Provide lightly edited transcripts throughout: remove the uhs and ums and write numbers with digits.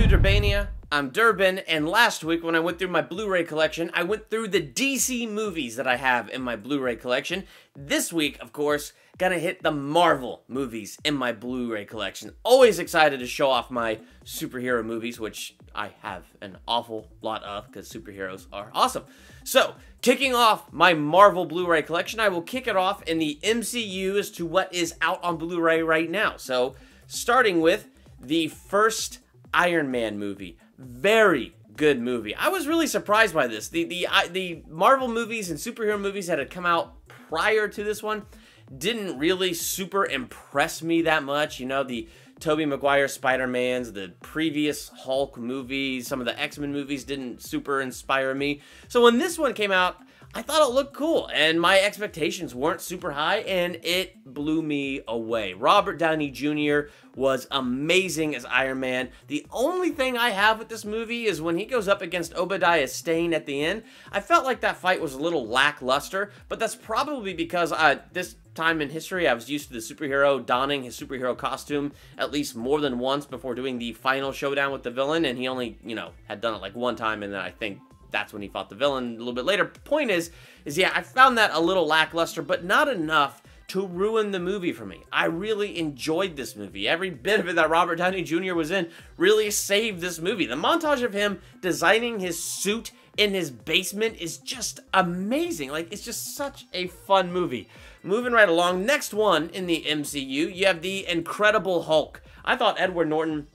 to Durbania. I'm Durbin, and last week when I went through my Blu-ray collection, I went through the DC movies that I have in my Blu-ray collection. This week, of course, gonna hit the Marvel movies in my Blu-ray collection. Always excited to show off my superhero movies, which I have an awful lot of, because superheroes are awesome. So, kicking off my Marvel Blu-ray collection, I will kick it off in the MCU as to what is out on Blu-ray right now. So, starting with the first Iron Man movie. Very good movie. I was really surprised by this. The Marvel movies and superhero movies that had come out prior to this one didn't really super impress me that much. You know, the Tobey Maguire Spider-Mans, the previous Hulk movies, some of the X-Men movies didn't super inspire me. So when this one came out, I thought it looked cool, and my expectations weren't super high, and it blew me away. Robert Downey Jr. was amazing as Iron Man. The only thing I have with this movie is when he goes up against Obadiah Stane at the end, I felt like that fight was a little lackluster, but that's probably because this time in history, I was used to the superhero donning his superhero costume at least more than once before doing the final showdown with the villain, and he only, you know, had done it like one time, and then I think that's when he fought the villain a little bit later. Point is yeah, I found that a little lackluster, but not enough to ruin the movie for me. I really enjoyed this movie. Every bit of it that Robert Downey Jr. was in really saved this movie. The montage of him designing his suit in his basement is just amazing. Like, it's just such a fun movie. Moving right along, next one in the MCU, you have the Incredible Hulk. I thought Edward Norton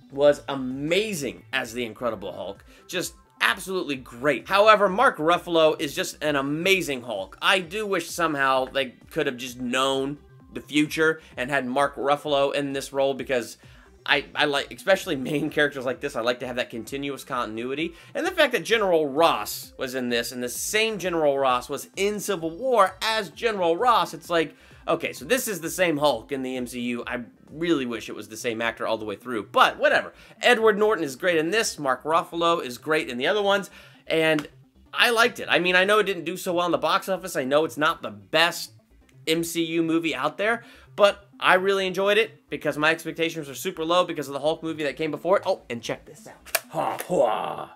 was amazing as the Incredible Hulk. Just absolutely great. However, Mark Ruffalo is just an amazing Hulk. I do wish somehow they could have just known the future and had Mark Ruffalo in this role, because I like, especially main characters like this, I like to have that continuous continuity. And the fact that General Ross was in this, and the same General Ross was in Civil War as General Ross, it's like, okay, so this is the same Hulk in the MCU. I really wish it was the same actor all the way through, but whatever. Edward Norton is great in this. Mark Ruffalo is great in the other ones, and I liked it. I mean, I know it didn't do so well in the box office. I know it's not the best MCU movie out there, but I really enjoyed it because my expectations are super low because of the Hulk movie that came before it. Oh, and check this out. Ha, ha.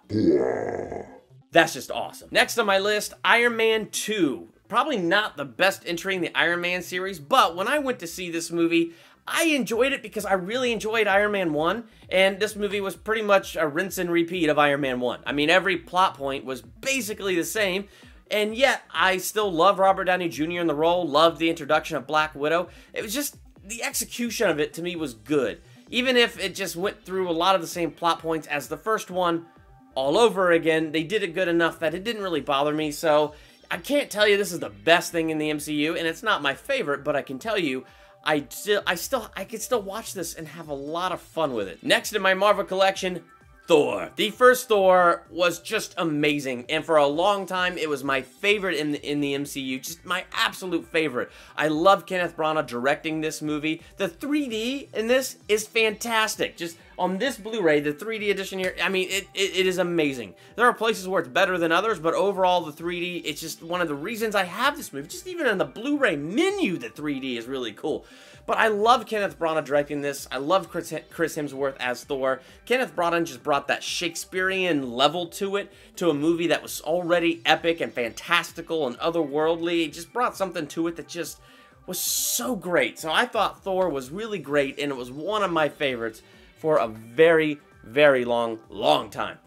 That's just awesome. Next on my list, Iron Man 2. Probably not the best entry in the Iron Man series, but when I went to see this movie, I enjoyed it because I really enjoyed Iron Man 1, and this movie was pretty much a rinse and repeat of Iron Man 1. I mean, every plot point was basically the same, and yet I still love Robert Downey Jr. in the role, loved the introduction of Black Widow. It was just, the execution of it to me was good. Even if it just went through a lot of the same plot points as the first one all over again, they did it good enough that it didn't really bother me, so I can't tell you this is the best thing in the MCU, and it's not my favorite, but I can tell you I could still watch this and have a lot of fun with it. Next in my Marvel collection, Thor. The first Thor was just amazing, and for a long time, it was my favorite in the MCU, just my absolute favorite. I love Kenneth Branagh directing this movie. The 3D in this is fantastic. Just on this Blu-ray, the 3D edition here, I mean, it is amazing. There are places where it's better than others, but overall, the 3D, it's just one of the reasons I have this movie. Just even in the Blu-ray menu, the 3D is really cool. But I love Kenneth Branagh directing this. I love Chris Hemsworth as Thor. Kenneth Branagh just brought that Shakespearean level to it, to a movie that was already epic and fantastical and otherworldly. It just brought something to it that just was so great. So I thought Thor was really great, and it was one of my favorites for a very, very long time.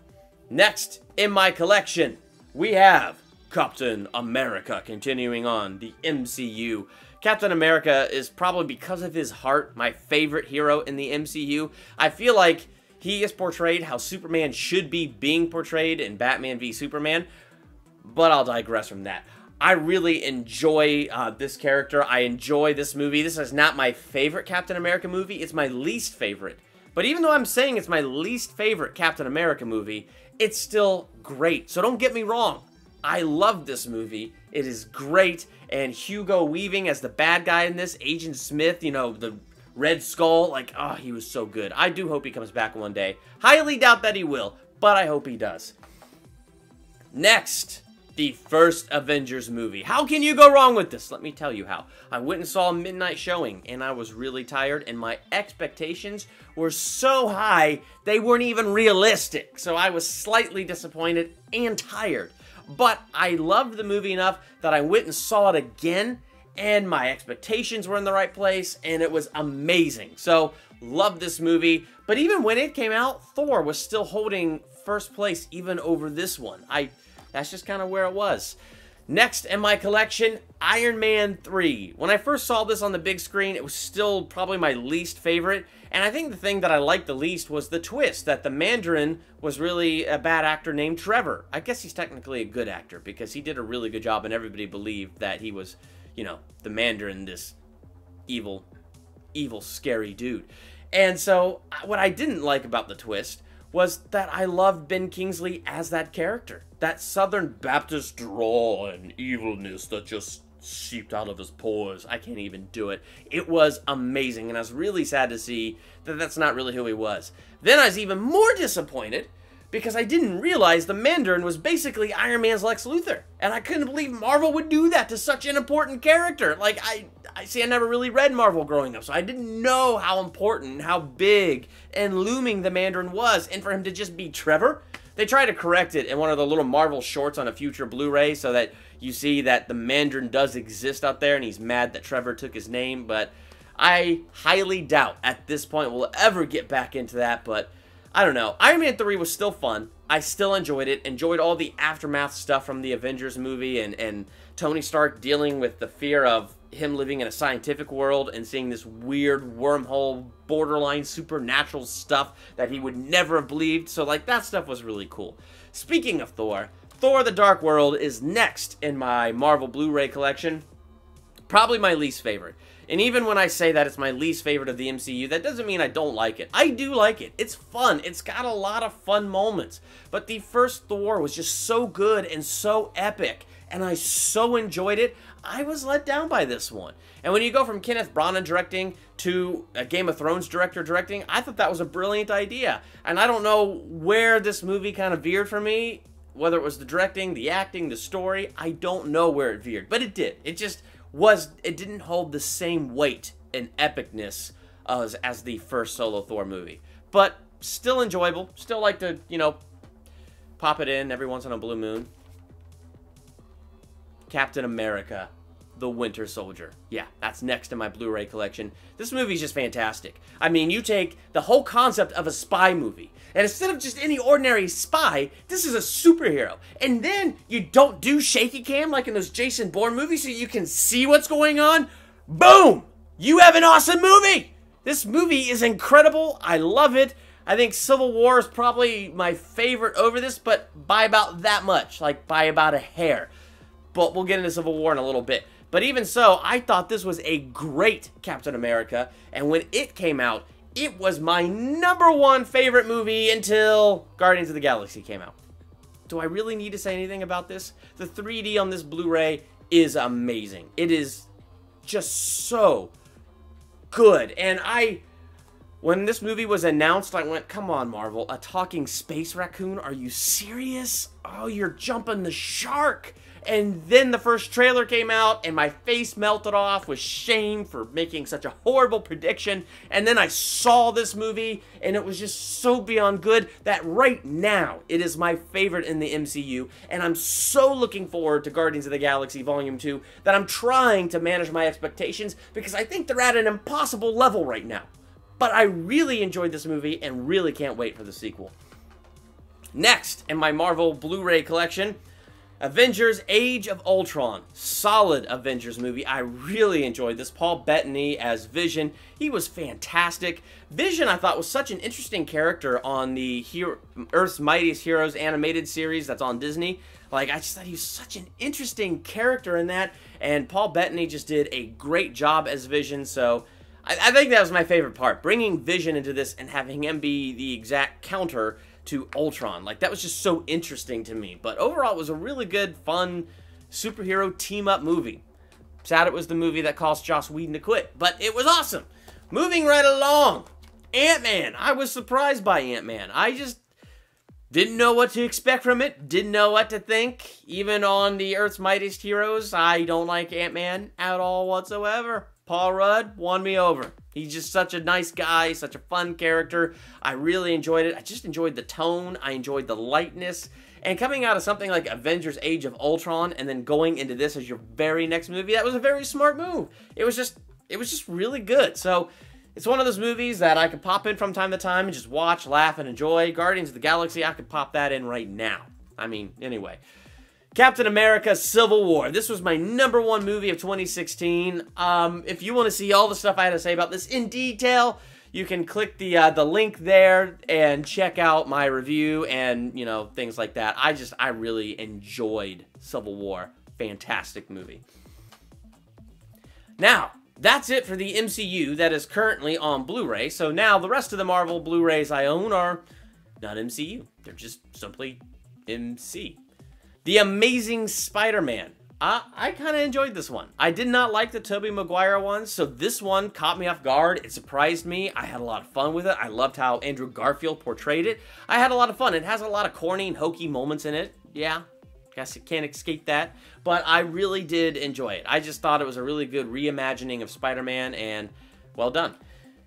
Next in my collection, we have Captain America, continuing on the MCU. Captain America is probably, because of his heart, my favorite hero in the MCU. I feel like he is portrayed how Superman should be being portrayed in Batman v Superman, but I'll digress from that. I really enjoy this character. I enjoy this movie. This is not my favorite Captain America movie. It's my least favorite. But even though I'm saying it's my least favorite Captain America movie, it's still great. So don't get me wrong. I love this movie. It is great. And Hugo Weaving as the bad guy in this, Agent Smith, you know, the Red Skull, like, oh, he was so good. I do hope he comes back one day. Highly doubt that he will, but I hope he does. Next the first Avengers movie. How can you go wrong with this? Let me tell you how. I went and saw a midnight showing, and I was really tired, and my expectations were so high, they weren't even realistic. So I was slightly disappointed and tired. But I loved the movie enough that I went and saw it again, and my expectations were in the right place, and it was amazing. So, loved this movie. But even when it came out, Thor was still holding first place even over this one. That's just kind of where it was. Next in my collection, Iron Man 3. When I first saw this on the big screen, it was still probably my least favorite. And I think the thing that I liked the least was the twist, that the Mandarin was really a bad actor named Trevor. I guess he's technically a good actor, because he did a really good job and everybody believed that he was, you know, the Mandarin, this evil, scary dude. And so, what I didn't like about the twist was that I loved Ben Kingsley as that character. That Southern Baptist drawl and evilness that just seeped out of his pores. I can't even do it. It was amazing, and I was really sad to see that that's not really who he was. Then I was even more disappointed because I didn't realize the Mandarin was basically Iron Man's Lex Luthor. And I couldn't believe Marvel would do that to such an important character. Like, I never really read Marvel growing up, so I didn't know how important, how big and looming the Mandarin was. And for him to just be Trevor, they try to correct it in one of the little Marvel shorts on a future Blu-ray so that you see that the Mandarin does exist out there and he's mad that Trevor took his name. But I highly doubt at this point we'll ever get back into that, but I don't know. Iron Man 3 was still fun. I still enjoyed it. Enjoyed all the aftermath stuff from the Avengers movie and Tony Stark dealing with the fear of him living in a scientific world and seeing this weird wormhole, borderline supernatural stuff that he would never have believed. So, like, that stuff was really cool. Speaking of Thor, Thor: The Dark World is next in my Marvel Blu-ray collection. Probably my least favorite. And even when I say that it's my least favorite of the MCU, that doesn't mean I don't like it. I do like it. It's fun. It's got a lot of fun moments. But the first Thor was just so good and so epic. And I so enjoyed it. I was let down by this one. And when you go from Kenneth Branagh directing to a Game of Thrones director directing, I thought that was a brilliant idea. And I don't know where this movie kind of veered for me. Whether it was the directing, the acting, the story. I don't know where it veered. But it did. It just it didn't hold the same weight and epicness as the first solo Thor movie. But still enjoyable. Still like to, you know, pop it in every once in a blue moon. Captain America: The Winter Soldier. Yeah, that's next in my Blu-ray collection. This movie's just fantastic. I mean, you take the whole concept of a spy movie, and instead of just any ordinary spy, this is a superhero. And then you don't do shaky cam like in those Jason Bourne movies so you can see what's going on. Boom! You have an awesome movie! This movie is incredible. I love it. I think Civil War is probably my favorite over this, but by about that much. Like, by about a hair. But we'll get into Civil War in a little bit. But even so, I thought this was a great Captain America. And when it came out, it was my #1 favorite movie until Guardians of the Galaxy came out. Do I really need to say anything about this? The 3D on this Blu-ray is amazing. It is just so good. And when this movie was announced, I went, come on, Marvel, a talking space raccoon? Are you serious? Oh, you're jumping the shark. And then the first trailer came out, and my face melted off with shame for making such a horrible prediction. And then I saw this movie, and it was just so beyond good that right now, it is my favorite in the MCU. And I'm so looking forward to Guardians of the Galaxy Volume 2 that I'm trying to manage my expectations because I think they're at an impossible level right now. But I really enjoyed this movie and really can't wait for the sequel. Next, in my Marvel Blu-ray collection, Avengers Age of Ultron. Solid Avengers movie. I really enjoyed this. Paul Bettany as Vision. He was fantastic. Vision, I thought, was such an interesting character on the Earth's Mightiest Heroes animated series that's on Disney. Like, I just thought he was such an interesting character in that. And Paul Bettany just did a great job as Vision. So, I think that was my favorite part. Bringing Vision into this and having him be the exact counter to Ultron. Like, that was just so interesting to me. But overall, it was a really good, fun, superhero team-up movie. Sad it was the movie that caused Joss Whedon to quit, but it was awesome. Moving right along, Ant-Man. I was surprised by Ant-Man. Didn't know what to expect from it. Didn't know what to think. Even on the Earth's Mightiest Heroes, I don't like Ant-Man at all whatsoever. Paul Rudd won me over. He's just such a nice guy, such a fun character. I really enjoyed it. I just enjoyed the tone. I enjoyed the lightness. And coming out of something like Avengers Age of Ultron and then going into this as your very next movie, that was a very smart move. It was just really good. So it's one of those movies that I could pop in from time to time and just watch, laugh, and enjoy. Guardians of the Galaxy, I could pop that in right now. I mean, anyway. Captain America Civil War. This was my #1 movie of 2016. If you want to see all the stuff I had to say about this in detail, you can click the link there and check out my review and, you know, things like that. I really enjoyed Civil War. Fantastic movie. Now, that's it for the MCU that is currently on Blu-ray. So now the rest of the Marvel Blu-rays I own are not MCU. They're just simply MC. The Amazing Spider-Man. I kind of enjoyed this one. I did not like the Tobey Maguire one, so this one caught me off guard. It surprised me. I had a lot of fun with it. I loved how Andrew Garfield portrayed it. I had a lot of fun. It has a lot of corny and hokey moments in it. Yeah, guess you can't escape that. But I really did enjoy it. I just thought it was a really good reimagining of Spider-Man, and well done.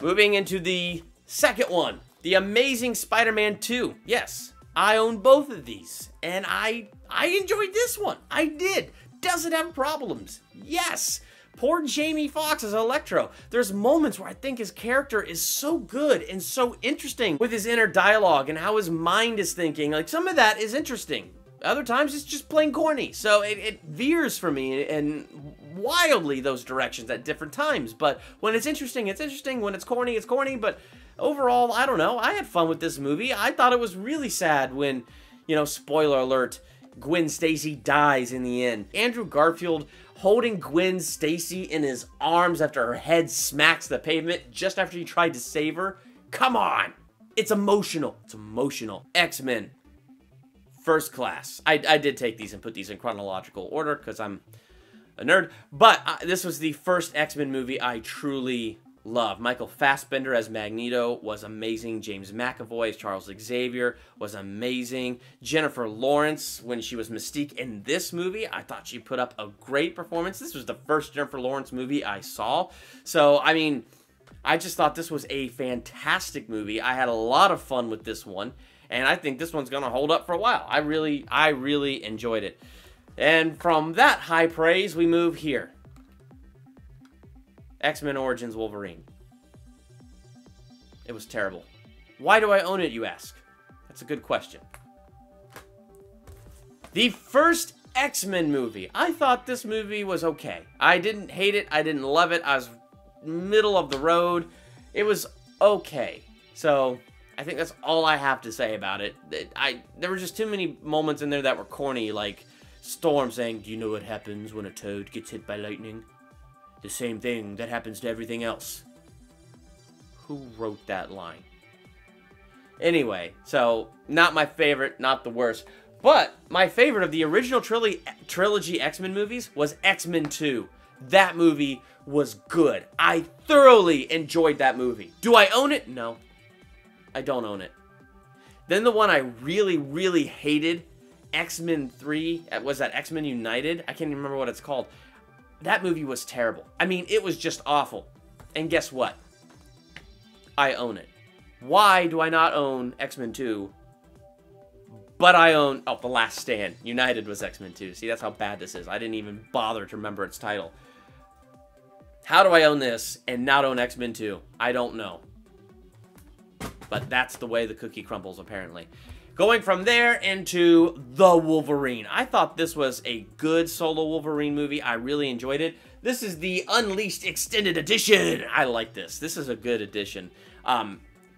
Moving into the second one, The Amazing Spider-Man 2. Yes, I own both of these, and I enjoyed this one. I did. Does it have problems? Yes. Poor Jamie Foxx as Electro. There's moments where I think his character is so good and so interesting with his inner dialogue and how his mind is thinking. Like, some of that is interesting. Other times it's just plain corny. So it veers for me in wildly those directions at different times. But when it's interesting, it's interesting. When it's corny, it's corny. But overall, I don't know. I had fun with this movie. I thought it was really sad when, you know, spoiler alert, Gwen Stacy dies in the end. Andrew Garfield holding Gwen Stacy in his arms after her head smacks the pavement just after he tried to save her. Come on! It's emotional. It's emotional. X-Men. First class. I did take these and put these in chronological order because I'm a nerd. But this was the first X-Men movie I truly loved. Michael Fassbender as Magneto was amazing. James McAvoy as Charles Xavier was amazing. Jennifer Lawrence, when she was Mystique in this movie, I thought she put up a great performance. This was the first Jennifer Lawrence movie I saw. So, I mean, I just thought this was a fantastic movie. I had a lot of fun with this one, and I think this one's going to hold up for a while. I really enjoyed it. And from that high praise, we move here. X-Men Origins Wolverine. It was terrible. Why do I own it, you ask? That's a good question. The first X-Men movie. I thought this movie was okay. I didn't hate it. I didn't love it. I was middle of the road. It was okay. So, I think that's all I have to say about it. There were just too many moments in there that were corny, like Storm saying, "Do you know what happens when a toad gets hit by lightning? The same thing that happens to everything else." Who wrote that line? Anyway, so not my favorite, not the worst. But my favorite of the original trilogy X-Men movies was X-Men 2. That movie was good. I thoroughly enjoyed that movie. Do I own it? No. I don't own it. Then the one I really hated, X-Men 3, was that X-Men United? I can't even remember what it's called. That movie was terrible. I mean, it was just awful. And guess what? I own it. Why do I not own X-Men 2? But I own... Oh, The Last Stand. United was X-Men 2. See, that's how bad this is. I didn't even bother to remember its title. How do I own this and not own X-Men 2? I don't know. But that's the way the cookie crumbles, apparently. Going from there into The Wolverine. I thought this was a good solo Wolverine movie. I really enjoyed it. This is the Unleashed Extended Edition. I like this. This is a good edition.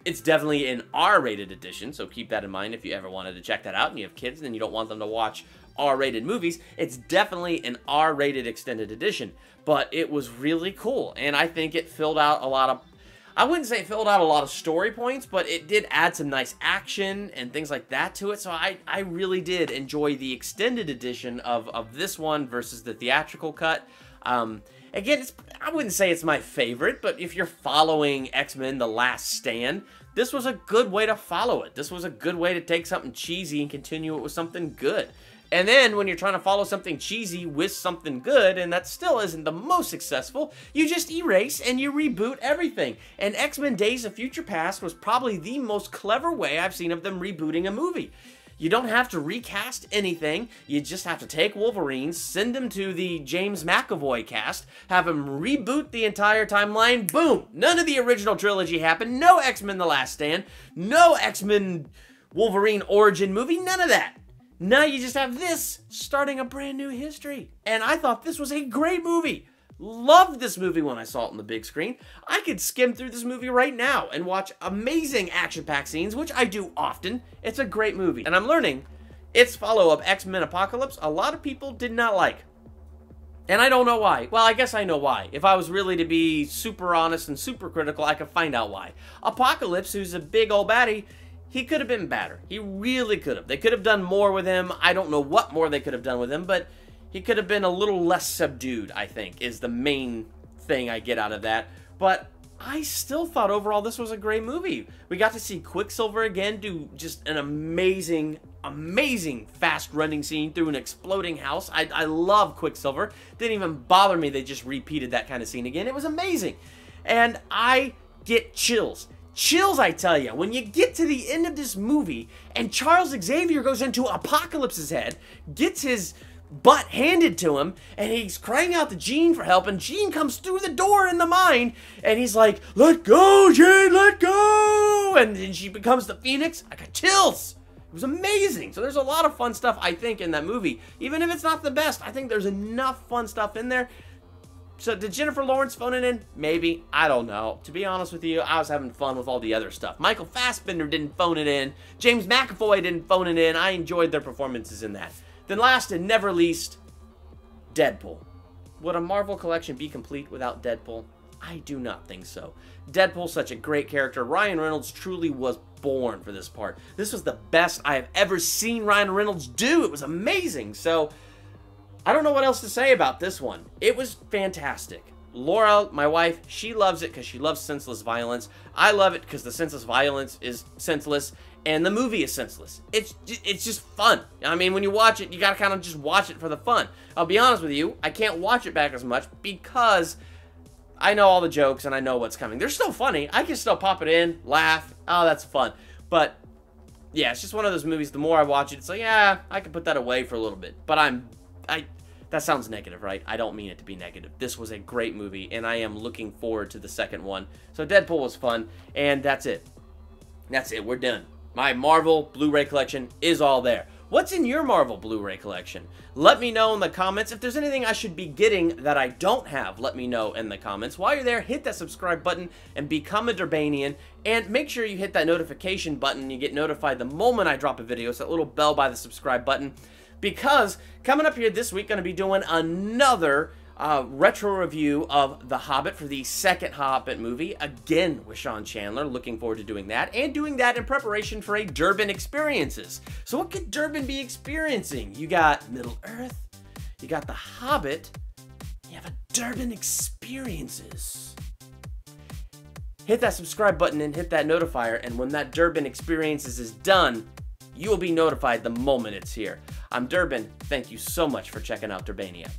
It's definitely an R-rated edition, so keep that in mind if you ever wanted to check that out and you have kids and you don't want them to watch R-rated movies. It's definitely an R-rated extended edition, but it was really cool, and I think it filled out a lot of... I wouldn't say it filled out a lot of story points, but it did add some nice action and things like that to it, so I really did enjoy the extended edition of this one versus the theatrical cut. Again, I wouldn't say it's my favorite, but if you're following X-Men The Last Stand, this was a good way to follow it. This was a good way to take something cheesy and continue it with something good. And then when you're trying to follow something cheesy with something good, and that still isn't the most successful, you just erase and you reboot everything. And X-Men Days of Future Past was probably the most clever way I've seen of them rebooting a movie. You don't have to recast anything. You just have to take Wolverine, send him to the James McAvoy cast, have him reboot the entire timeline. Boom! None of the original trilogy happened. No X-Men The Last Stand. No X-Men Wolverine origin movie. None of that. Now you just have this starting a brand new history. And I thought this was a great movie. Loved this movie when I saw it on the big screen. I could skim through this movie right now and watch amazing action-packed scenes, which I do often. It's a great movie. And I'm learning its follow-up, X-Men Apocalypse, a lot of people did not like. And I don't know why. Well, I guess I know why. If I was really to be super honest and super critical, I could find out why. Apocalypse, who's a big old baddie, he could have been better. He really could have. They could have done more with him. I don't know what more they could have done with him, but he could have been a little less subdued, I think, is the main thing I get out of that. But I still thought overall this was a great movie. We got to see Quicksilver again do just an amazing, amazing fast-running scene through an exploding house. I love Quicksilver. Didn't even bother me they just repeated that kind of scene again. It was amazing. And I get chills. Chills, I tell you, when you get to the end of this movie and Charles Xavier goes into Apocalypse's head, gets his butt handed to him, and he's crying out to Jean for help, and Jean comes through the door in the mind, and he's like, "Let go, Jean, let go!" And then she becomes the Phoenix. I got chills. It was amazing. So there's a lot of fun stuff, I think, in that movie. Even if it's not the best, I think there's enough fun stuff in there. So did Jennifer Lawrence phone it in? Maybe. I don't know. To be honest with you, I was having fun with all the other stuff. Michael Fassbender didn't phone it in. James McAvoy didn't phone it in. I enjoyed their performances in that. Then last and never least, Deadpool. Would a Marvel collection be complete without Deadpool? I do not think so. Deadpool's such a great character. Ryan Reynolds truly was born for this part. This was the best I have ever seen Ryan Reynolds do. It was amazing. So I don't know what else to say about this one. It was fantastic. Laura, my wife, she loves it because she loves senseless violence. I love it because the senseless violence is senseless, and the movie is senseless. It's just fun. I mean, when you watch it, you gotta kind of just watch it for the fun. I'll be honest with you, I can't watch it back as much because I know all the jokes and I know what's coming. They're still funny. I can still pop it in, laugh. Oh, that's fun. But yeah, it's just one of those movies. The more I watch it, it's like, yeah, I can put that away for a little bit. But that sounds negative, right? I don't mean it to be negative. This was a great movie, and I am looking forward to the second one. So Deadpool was fun, and that's it. That's it. We're done. My Marvel Blu-ray collection is all there. What's in your Marvel Blu-ray collection? Let me know in the comments. If there's anything I should be getting that I don't have, let me know in the comments. While you're there, hit that subscribe button and become a Durbanian. And make sure you hit that notification button and you get notified the moment I drop a video. It's that little bell by the subscribe button. Because coming up here this week, going to be doing another retro review of The Hobbit for the second Hobbit movie, again with Sean Chandler. Looking forward to doing that, and doing that in preparation for a Durban Experiences. So what could Durban be experiencing? You got Middle-earth, you got The Hobbit, you have a Durban Experiences. Hit that subscribe button and hit that notifier, and when that Durban Experiences is done, you will be notified the moment it's here. I'm Durban. Thank you so much for checking out Durbania.